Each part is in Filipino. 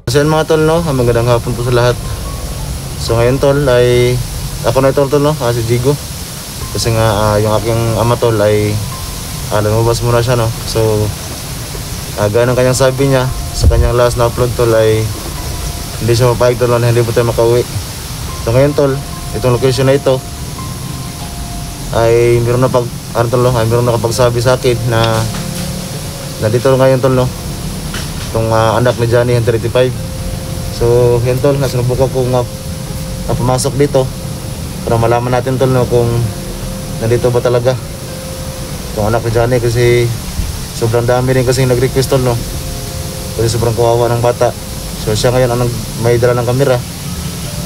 So yan mga tol, no, magandang hapon po sa lahat. So ngayon tol ay ako na tol no, si Jigo. Kasi nga yung aking ama tol ay lumabas muna siya, no. So gaya ng kanyang sabi niya sa kanyang last na upload tol ay hindi siya mapayag tol na hindi po tayo makauwi. So ngayon tol, itong location na ito ay meron na meron nakapagsabi sa akin na dito ngayon tol, no, itong anak ni Johnny 35. So yun tol, nasubukan ko nga pumasok dito para malaman natin tol, no, kung nandito ba talaga itong anak ni Johnny, kasi sobrang dami rin kasi nag-request tol, no, kasi sobrang kawawa ng bata. So siya ngayon ang may dala ng kamera,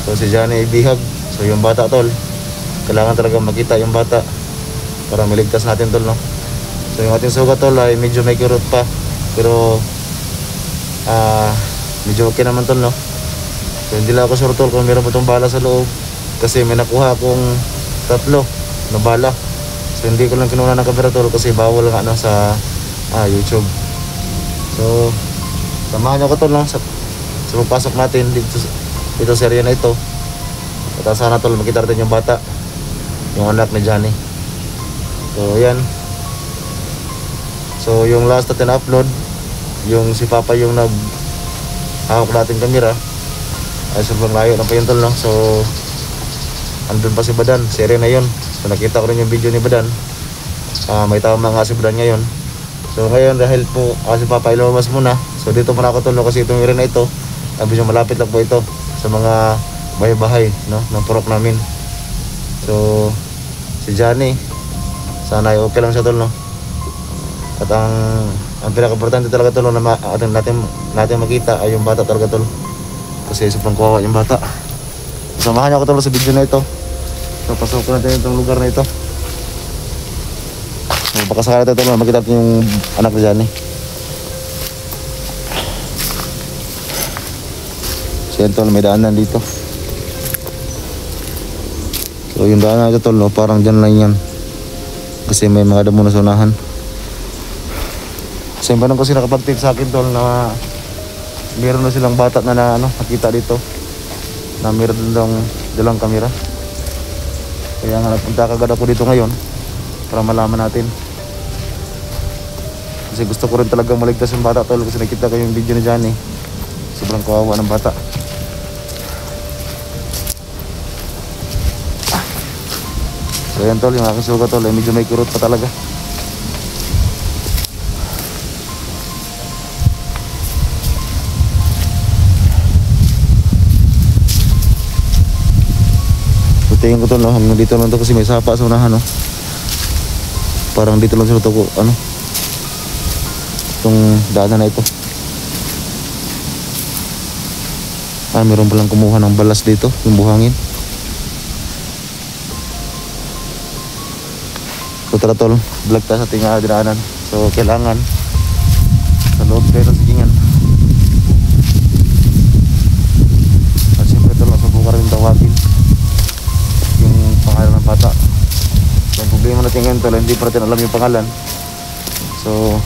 so si Johnny ibihag. So yung bata tol, kailangan talaga makita yung bata para maligtas natin tol, no. So yung ating sugat tol ay medyo may kirot pa, pero medyo okay naman tol, no. So hindi lang ako sure tol kung meron pa itong bala sa loob, kasi may nakuha akong 3 na bala. So hindi ko lang kinuha ng camera tol kasi bawal nga sa YouTube. So samahan nyo ko tol, no, sa pagpasok natin dito sa area na ito. At sana tol makita natin yung bata, yung anak ni Johnny. So yan. So yung last natin upload, yung si Papa yung hawak natin kamera, ay sobrang layo na pa yun tol, no. So andun pa si Badan, si area na yun. So nakita ko rin yung video ni Badan. May tama nga si Badan ngayon. So ngayon dahil po si Papa ilabas muna, so dito muna ako tol, no, kasi itong area na ito medyo malapit lang po ito sa mga bahay-bahay, no, ng purok namin. So si Johnny sana ay okay lang siya tol, no. At ang pinaka-importante talaga tol, na natin makita ay yung bata talaga tol, kasi sobrang kawawa yung bata. Samahan niyo ako tol sa video na ito. So pasok natin itong lugar na ito. So pakasakala natin tol, makita natin yung anak ni Johnny. So yan tol, may daanan dito. So yung daanan ito tol, no, parang dyan lang yan, kasi may mga damo na sa unahan. So yung kasi nakapag-tip sa akin tol na meron na silang bata na nakita dito, na meron dalang kamera. Kaya nga nagpunta kagad ako dito ngayon para malaman natin, kasi gusto ko rin talagang maligtas yung bata tol, kasi nakita ko yung video ni Johnny, sobrang kawawa ng bata. So yan tol, yung aking sugat tol ay medyo may kurot pa talaga. Tingin ko tol, no, hanggang dito lang to, kasi may sapa sa unahan, no. Parang dito lang sa luto ko, itong daanan na ito. Meron palang kumuha ng balas dito, yung buhangin. So tara tol, vlog tayo sa ating dinaanan. So kailangan sa loob kayo ng sigingan. At siyempre tol, nasubukan rin tawagin yung pangalan ng bata. So ang problema natin ngayon tol, hindi pa natin alam yung pangalan. So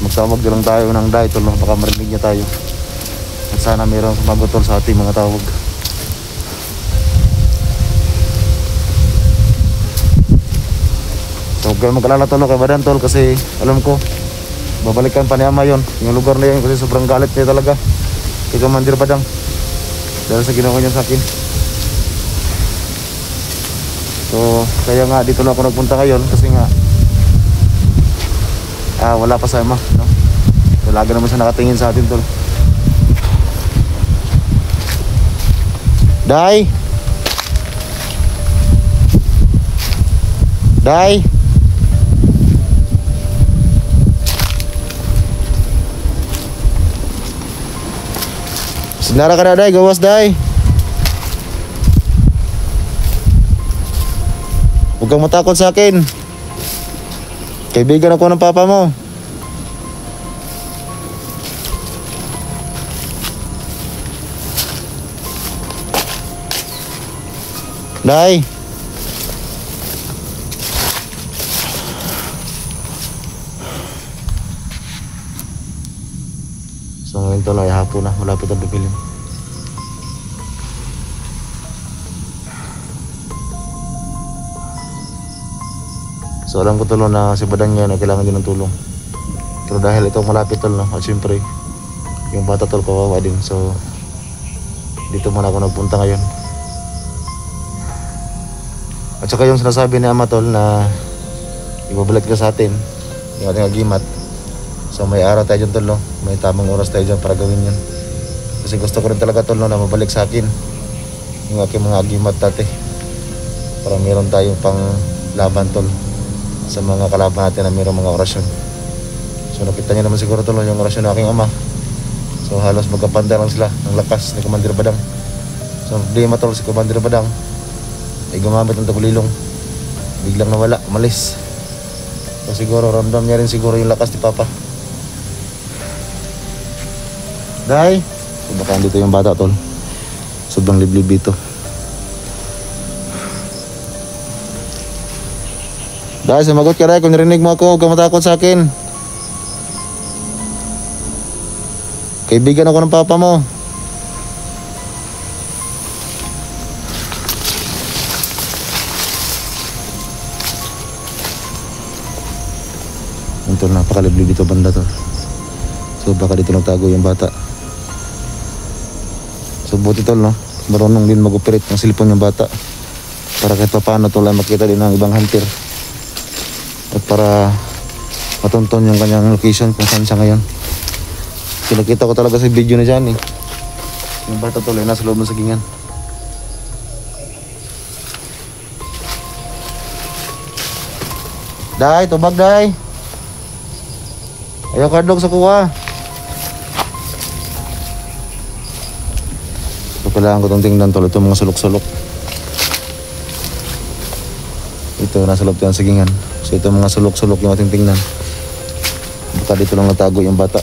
magtawag lang tayo ng dahil tol, baka marinig niya tayo. At sana mayroong sumagot tol sa ating mga tawag. So huwag kayo mag-alala tol kay Badan tol, kasi alam ko babalikan pa ni Ama yun, yung lugar na yun, kasi sobrang galit niya talaga kay Commander Badang dahil sa ginawa niya sa akin. So kaya nga dito lang ako nagpunta ngayon, kasi nga wala pa sa Ama, no? So lagi naman siya nakatingin sa atin tol. Day! Day! Sinara ka na Day, gawas Day. Huwag kang matakot sa akin. Kaibigan ako ng papa mo. Day. So ngayon tol ay hapon na, malapit ang dumilim. So alam ko tol na si Badang yan ay kailangan din ng tulong. Pero dahil ito malapit tol no, at syempre yung bata tol kawawa din. So dito muna ako nagpunta ngayon. At saka yung sinasabi ni Ama tol na ibabalik ka sa atin yung ating agimat. So may araw tayo dyan tol no, may tamang oras tayo dyan para gawin yan. Kasi gusto ko rin talaga tol no, na mabalik sa akin yung aking mga agimat dati, para meron tayong pang laban tol sa mga kalaban natin na mayroong mga orasyon. So nakita niyo naman siguro tol yung orasyon ng aking ama. So halos magkapanda lang sila ng lakas ni Commander Badang. So problema tol, si Commander Badang ay gumamit ng tagulilong, biglang nawala, umalis. So siguro ramdam niya rin siguro yung lakas ni Papa. Day, so baka dito yung bata tol, sobrang liblib dito. Dahil sumagot ka rin kung narinig mo ako, huwag ka matakot sa akin. Kaibigan ako ng papa mo. Ito, napakalibli dito banda to. So baka dito nagtago yung bata. So buti tol no, marunong din mag-operate ng cellphone yung bata, para kahit pa paano tol ay makita din ng ibang hunter. At para matunton yung kanyang location kung saan siya ngayon. Pinakita ko talaga sa video na dyan eh. Yung bata tuloy nasa loob ng sagingan. Day, tubag day. Ayaw kardog sa kuha. So kailangan ko itong tingnan tuloy itong mga sulok-sulok. Ito nasa loob ng sagingan. So ito mga sulok-sulok yung ating tingnan. Baka dito lang natago yung bata.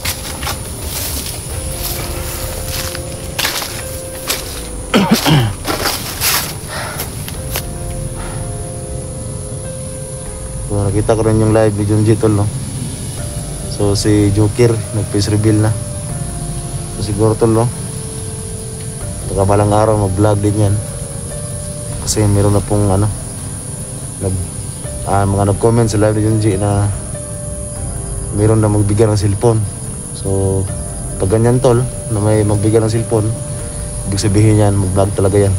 So nakita ko rin yung live ni Junji tol no. So si Joker nag-face reveal na. So siguro tol no, pagkabalang araw mag-vlog din yan. Kasi meron na pong ano, mga nag-comment sa live ni Junji na mayroon na magbigay ng cellphone. So pag ganyan tol, na may magbigay ng cellphone, ibig sabihin yan, mag-vlog talaga yan.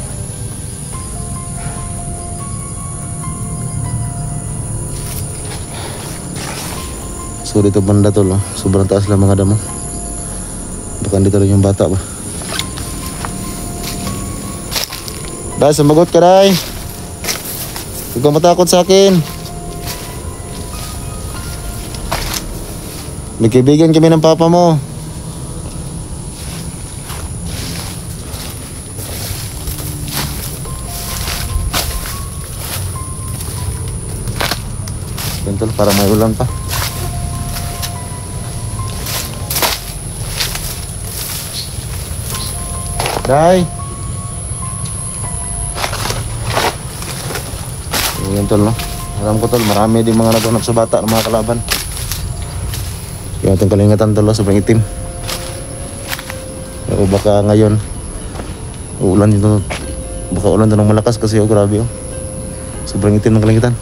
So dito banda tol, sobrang taas lang mga damo. Baka dito rin yung bata ba. Dahil sumagot ka Day, huwag kang matakot sa akin. May kaibigan kami ng papa mo. Tol, para may ulan pa. Day. Yan tol no. Alam ko tol, marami din mga naghanap sa bata ng mga kalaban. Yung ating kalingatan tol, sobrang itim. O baka ngayon uulan dito. Baka ulan dito ng malakas kasi grabe oh. Sobrang itim ng kalingatan.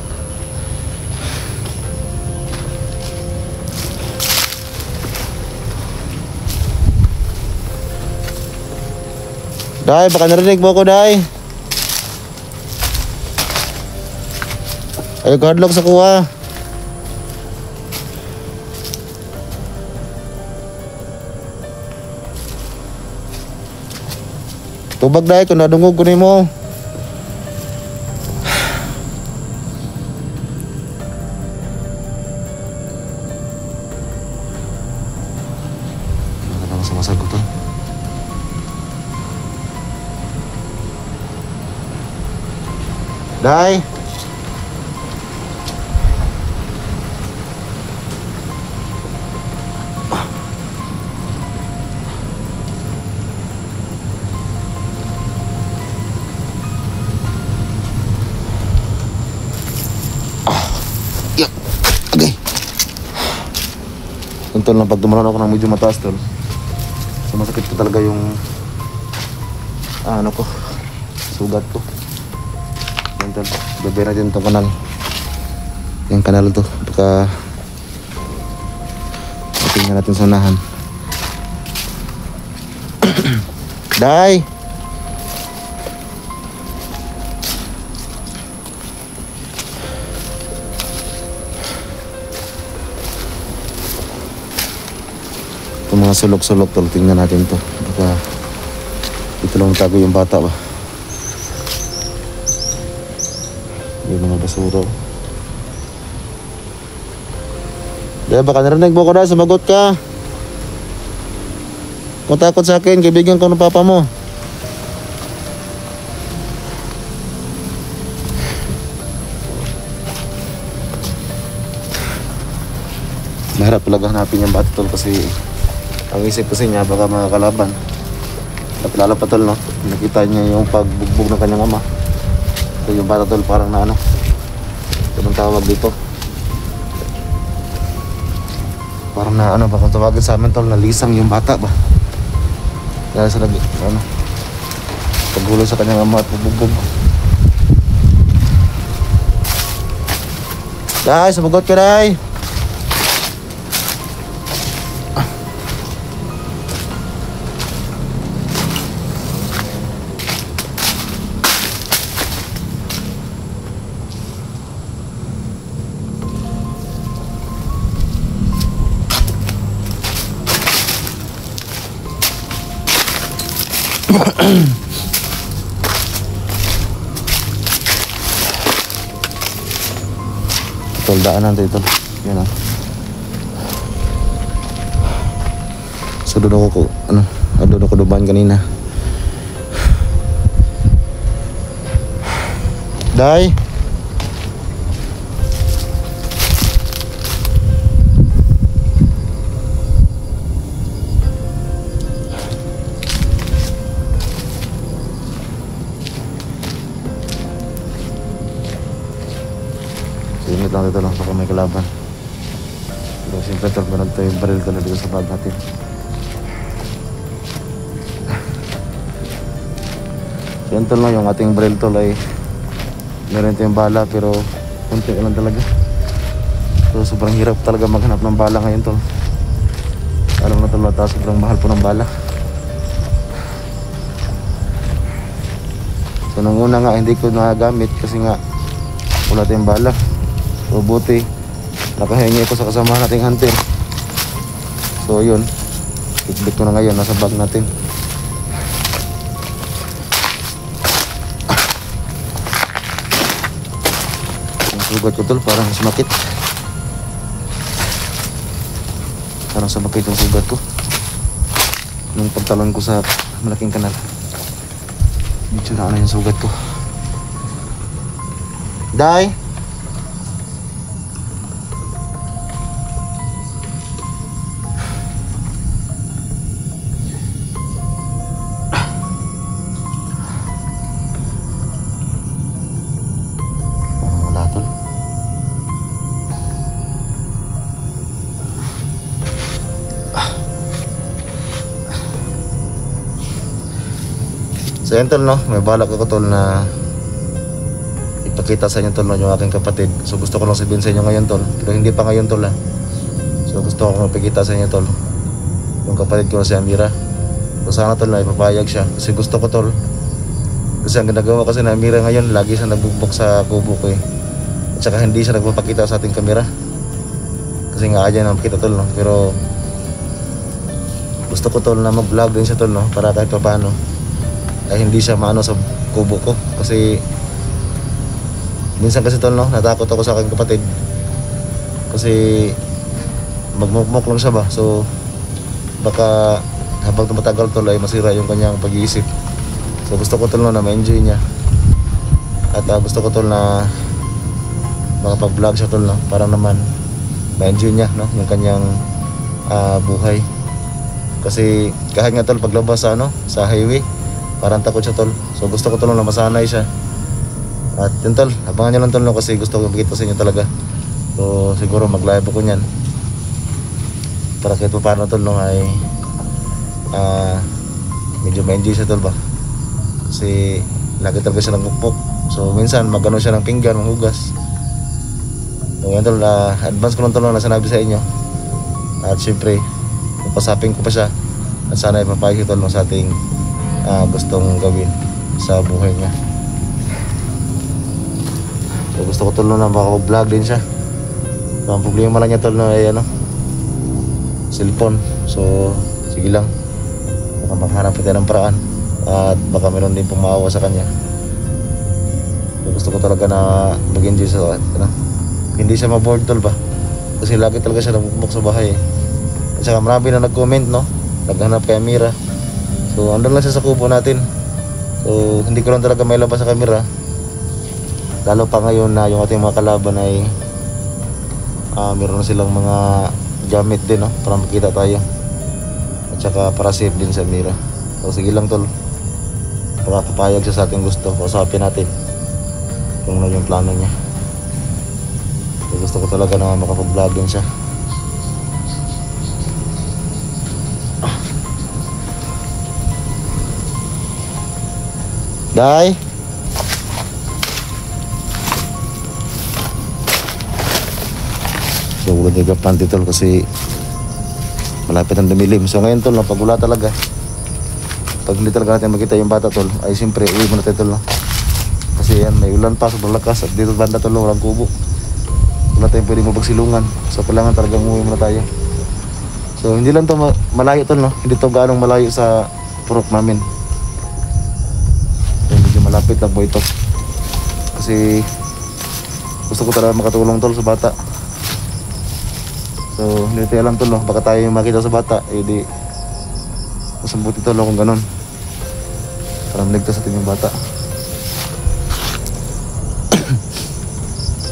Day, baka narinig mo ako, Day. Ayaw ka hadlock sa kuha. Tubag, Day, kung nadungog ko mo. Nakakatawa sa masagot to. Day. Yup. Okay. Tol, pag tumulan ako ng medyo mataas tol. So masakit ko talaga yung ano ko, sugat ko. Yan tol, bebe natin itong kanal. Yung kanal to, baka tingnan natin sa unahan. Day! Itong mga sulok-sulok tol, tingnan natin to. Baka dito lang tago yung bata ba. Yung mga basura. Day, baka narinig mo ko na, sumagot ka. Kung takot sa akin, kaibigan ko ng papa mo. Mahirap talaga hanapin yung bata tol kasi ang isip kasi niya baka mga kalaban. At lalo pa tol, no? Nakita niya yung pagbugbog ng kanyang ama. So yung bata tol parang na ano, anong tawag dito? Parang na ano ba kung tawagin sa amin tol, nalisang yung bata ba? Dahil sa ano, paggulo sa kanyang ama at bubugbog. Day, sumagot ka Day! Tol, daanan to ito. Yan o. So doon ako doon ako dumaan kanina. Day! Ingat lang dito lang, baka may kalaban. Pero siyempre tol, meron tayong baril talaga dito sa bag natin. So yun tol lang, yung ating baril tol ay meron tayong bala pero kunti lang talaga. So sobrang hirap talaga maghanap ng bala ngayon tol. Alam na tol, sobrang mahal po ng bala. So nung una nga hindi ko nagagamit kasi nga wala tayong bala. So buti nakahingi ko sa kasama nating hunter. So yun, itbit ko na ngayon, nasa bag natin. Ang sugat ko tol, parang sumakit. Parang sumakit yung sugat ko nung pagtalon ko sa malaking kanal. Medyo na yung sugat ko. Day! So yun tol, no, may balak ako tol na ipakita sa inyo tol, no, yung aking kapatid. So gusto ko lang sabihin sa inyo ngayon tol, pero hindi pa ngayon tol ha. So gusto ko mapakita sa inyo tol yung kapatid ko na si Amira. So sana tol na ipapayag siya kasi gusto ko tol. Kasi ang ginagawa kasi na Amira ngayon, lagi siya nagbubok sa kubo ko eh. At saka hindi siya nagpapakita sa ating kamera kasi nga ayaw na makita tol, no. Pero gusto ko tol na mag-vlog din siya tol, no, para kahit pa paano ay hindi siya maano sa kubo ko. Kasi minsan kasi tol, no, natakot ako sa aking kapatid kasi magmukmok lang siya ba. So baka habang tumatagal tol ay masira yung kanyang pag-iisip. So gusto ko tol, no, na ma-enjoy niya. At gusto ko tol na makapag-vlog siya tol, no, para naman ma-enjoy niya, no, yung kanyang buhay. Kasi kahit nga tol paglabas sa sa highway parang takot siya tol. So gusto ko tol na masanay siya. At yun tol, abangan nyo lang tol, no, kasi gusto ko makita sa inyo talaga. So siguro mag-live ako nyan para kahit paano tol, no, ay medyo ma-enjoy siya tol ba, kasi lagi talaga siya nagmukmuk. So minsan magano siya ng pinggan, manghugas. So yan tol, advance ko lang tol na sinabi sa inyo. At syempre papasapin ko pa siya, at sana ipapayag ito sa ating gustong gawin sa buhay niya. So gusto ko tol na makapag-vlog din siya. So, ang problema lang niya tol na ay cellphone. So sige lang, baka maghanap tayo ng paraan, at baka meron din pong maawa sa kanya. So, gusto ko talaga na mag-enjoy sa hindi siya ma-bored tol ba, kasi lagi talaga siya namumuk sa bahay. At saka marami na nag-comment naghanap kay Amira. So andun lang siya sa kubo natin. So hindi ko lang talaga may labas sa camera, lalo pa ngayon na yung ating mga kalaban ay meron na silang mga gamit din para makita tayo, at saka para safe din sa Amira. So sige lang tol, para papayag siya sa ating gusto, kausapin natin kung ano yung plano niya. So gusto ko talaga na makapag-vlog din siya. Day, so huwag nyo panty tol, kasi malapit ang dumilim. So ngayon tol, pag wala talaga, pag hindi talaga natin makita yung bata tol, ay siyempre uwi muna tayo tol kasi yan, may ulan pa, sobrang lakas, at dito banda tol walang kubo, wala tayong pwede mabagsilungan. So kailangan talagang uwi muna tayo. So hindi lang to malayo tol hindi to gaanong malayo sa purok namin. So medyo malapit lang po ito, kasi gusto ko talaga makatulong tol sa bata. So hindi tayo alam tol baka tayo yung makita sa bata, di masambuti tol kung ganun, para maligtas sa atin yung bata.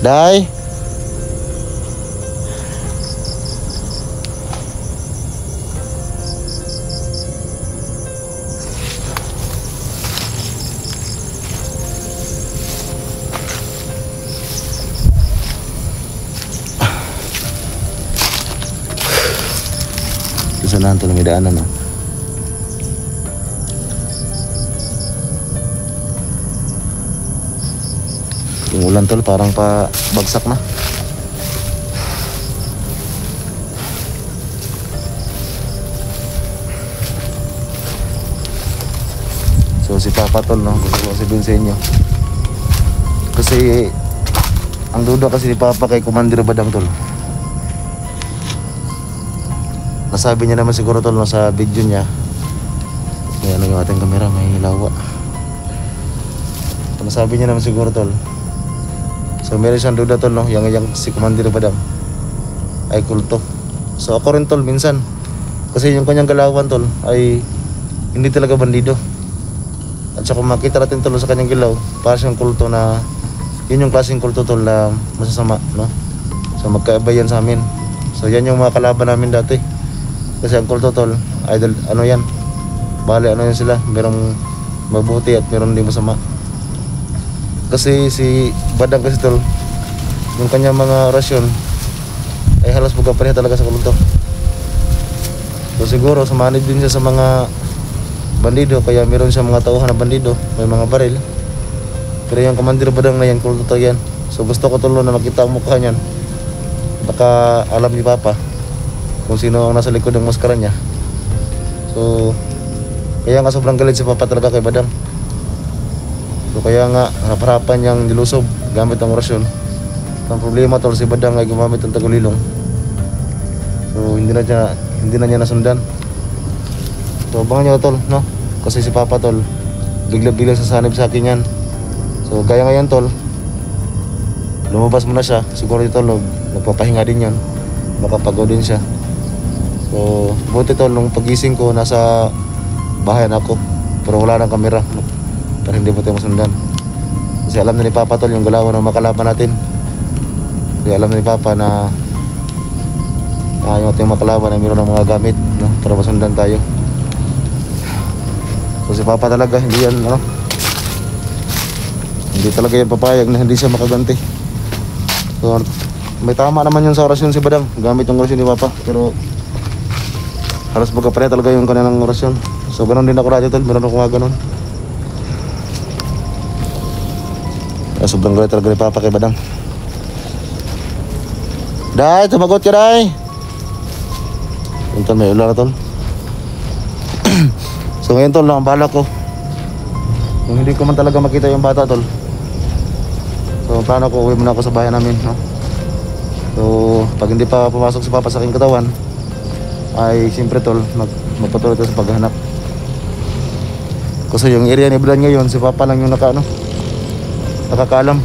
Day, sanahan tol, may daanan yung ulan tol parang pa bagsak na. So si Papa tol gusto ko sabihin sa inyo, kasi ang duda kasi ni Papa kay Commander Badang tol. Nasabi niya naman siguro tol sa video niya, may yung ating camera, may lawa. Nasabi niya naman siguro tol, so meron siyang duda tol yung si Commander Badang ay kulto. So ako rin tol minsan, kasi yung kanyang galawan tol ay hindi talaga bandido, at saka makita natin tol sa kanyang gilaw para siyang kulto, na yun yung klaseng kulto tol na masasama so magkaiba yan sa amin. So yan yung mga kalaban namin dati, kasi ang kulto tol idol yan, bali yan sila, merong mabuti at meron din masama. Kasi si Badang kasi tol, yung kanyang mga orasyon ay halos magkapareha talaga sa kulto. So siguro sumanib din siya sa mga bandido, kaya meron siya mga tauhan na bandido, may mga baril. Pero yung Commander Badang na yan, kulto to yan. So gusto ko tol na makita ang mukha niyan, baka alam ni Papa kung sino ang nasa likod ng maskara niya. So kaya nga sobrang galit si Papa talaga kay Badang. So kaya nga harapan niyang nilusob gamit ang orasyon. Ang problema tol, si Badang ay gumamit ng tagulilong. So hindi na niya nasundan. So abangan niyo tol kasi si Papa tol bigla-biglang sasanib sa akin yan. So kaya ngayon tol, lumabas muna siya, siguro ito nagpapahinga din yan, makapagod din siya. So buti tol, nung pagising ko nasa bahay na ako, pero wala nang kamera para hindi mo tayo masundan. Kasi alam na ni Papa tol yung galawan ng makalaban natin. Kasi alam na ni Papa na yung ating makalaban ay mayroon ng mga gamit para masundan tayo. So si Papa talaga hindi yan hindi talaga yan papayag na hindi siya makaganti. So may tama naman yun sa orasyon si Badang, gamit yung orasyon ni Papa, pero Halos magkapare talaga yung kanilang orasyon. So ganun din ako dati tol, meron ako nga ganun. Sobrang galit talaga ni Papa kay Badang. Day, tumagot ka Day. Yung tol, may ulan na tol. So ngayon tol, ang bala ko, kung hindi ko man talaga makita yung bata tol, so plano ko, uwi muna ako sa bayan namin, no? So pag hindi pa pumasok si Papa sa aking katawan, ay siyempre tol, magpatuloy tayo sa paghahanap. Kasi yung area ni Brad ngayon, si Papa lang yung nakakaalam.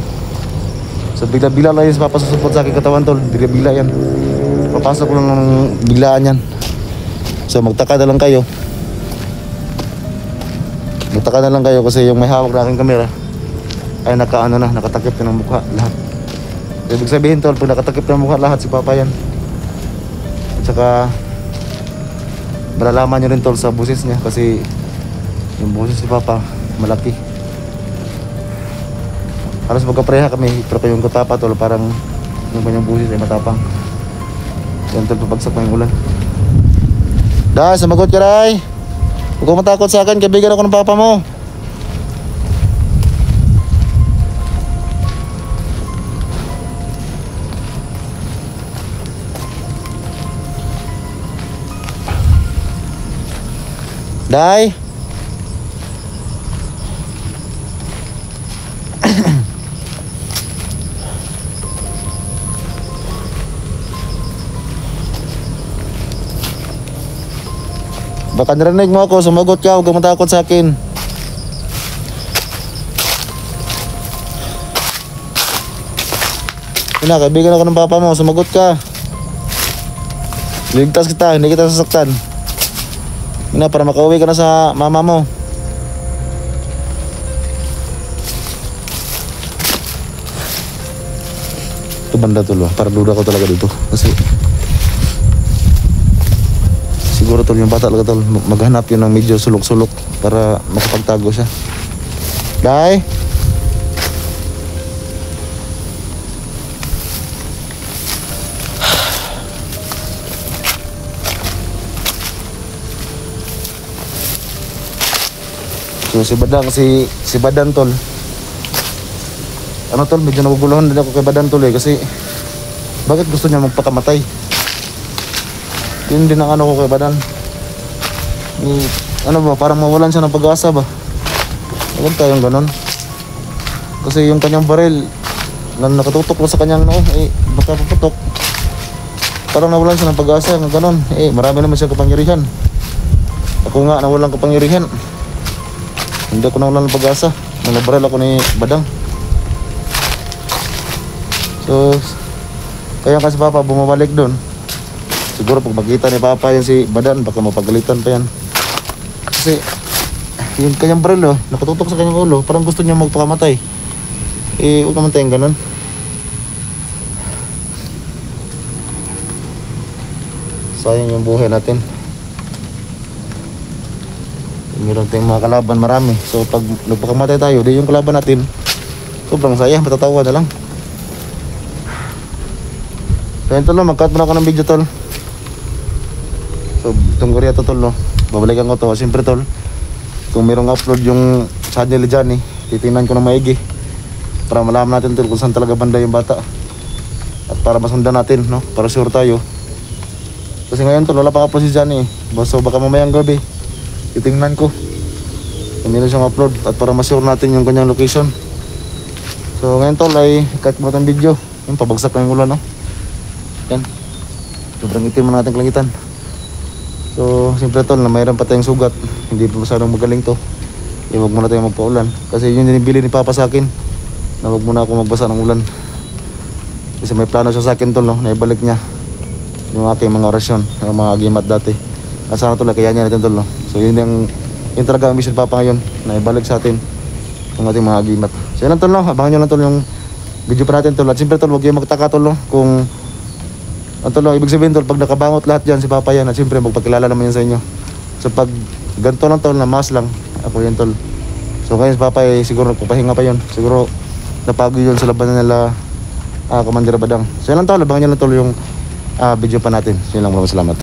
So bigla-bigla lang yun si Papa susupot sa aking katawan tol, bigla-bigla yan. Papasok lang ng biglaan yan. So magtaka na lang kayo. Magtaka na lang kayo kasi yung may hawak na aking kamera ay nakatakip na ng mukha lahat. Ibig sabihin tol, pag nakatakip na ng mukha lahat si Papa yan. At saka malalaman nyo rin tol sa busis niya kasi yung busis si Papa malaki. Halos magkapareha kami, pero yung kutapa tol parang yung kanyang busis ay matapang. Yan tol, pabagsak na yung ulan. Day, sumagot ka Day. Huwag kang matakot sa akin, kaibigan ako ng Papa mo. Day. Baka narinig mo ako, sumagot ka, huwag kang matakot sa akin. Yun na, kaibigan ako ng Papa mo, sumagot ka. Ligtas kita, hindi kita sasaktan. Yun na, para makauwi ka na sa mama mo. Ito banda tulo, para duda ko talaga dito. Kasi siguro tol yung bata talaga tol, maghanap yun ng medyo sulok-sulok para makapagtago siya. Day. So si Badang tol, ano tol, medyo naguguluhan din ako kay Badang tol kasi bakit gusto niya magpakamatay? Yun din ang ano ko kay Badang. Ano ba, parang mawalan siya ng pag-asa ba? Huwag tayong ganun. Kasi yung kanyang baril na nakatutok na sa kanyang makaputok, parang nawalan siya ng pag-asa ng ganun. Marami naman siya kapangyarihan. Ako nga nawalan kapangyarihan. Hindi ako nawalan ng pag-asa. Nanabaril ako ni Badang. So kaya kasi Papa bumabalik doon. Siguro pag makita ni Papa yan si Badang, baka mapagalitan pa yan. Kasi yung kanyang baril nakatutok sa kanyang ulo, parang gusto niya magpakamatay. Huwag naman tayong ganun. Sayang yung buhay natin. Meron tayong mga kalaban marami. So pag nagpakamatay tayo, di yung kalaban natin sobrang saya, matatawa na lang. So yun tol, mag-cut muna ako ng video tol. So itong Korea to tol, babalikan ko to. Siyempre tol, kung merong upload yung channel dyan titingnan ko na maigi para malaman natin tol kung saan talaga banda yung bata. At para masundan natin, para sure tayo. Kasi ngayon tol, wala pa upload si Johnny. So baka mamayang gabi titingnan ko kung meron siyang upload at para ma-sure natin yung kanyang location. So ngayon tol ay cut mo itong video. Yung pabagsak na yung ulan yan, sobrang itim na natin kalangitan. So siyempre tol, na mayroon pa tayong sugat, hindi pa masyadong magaling to. Huwag muna tayong magpaulan kasi yun yung binili ni Papa sa akin, na huwag muna ako magbasa ng ulan. Kasi may plano siya sa akin tol, na ibalik niya yung aking mga orasyon, yung mga agimat dati. At sana tol, kaya niya natin tol. So yun yung talaga ang mission Papa ngayon, na ibalik sa atin yung ating mga agimat. So yun lang tol, abangan nyo lang tol yung video pa natin tol. At siyempre tol, huwag kayong magtaka tol kung ang tol, ibig sabihin tol, pag nakabangot lahat dyan si Papa yan, at siyempre magpakilala naman yan sa inyo. So pag ganito lang tol, na mas lang, ako yan tol. So ngayon si Papa siguro nagpapahinga pa yun. Siguro napagod yun sa labanan nila Commander Badang. So yun lang tol, abangan nyo lang tol yung video pa natin. So yun lang, maraming salamat.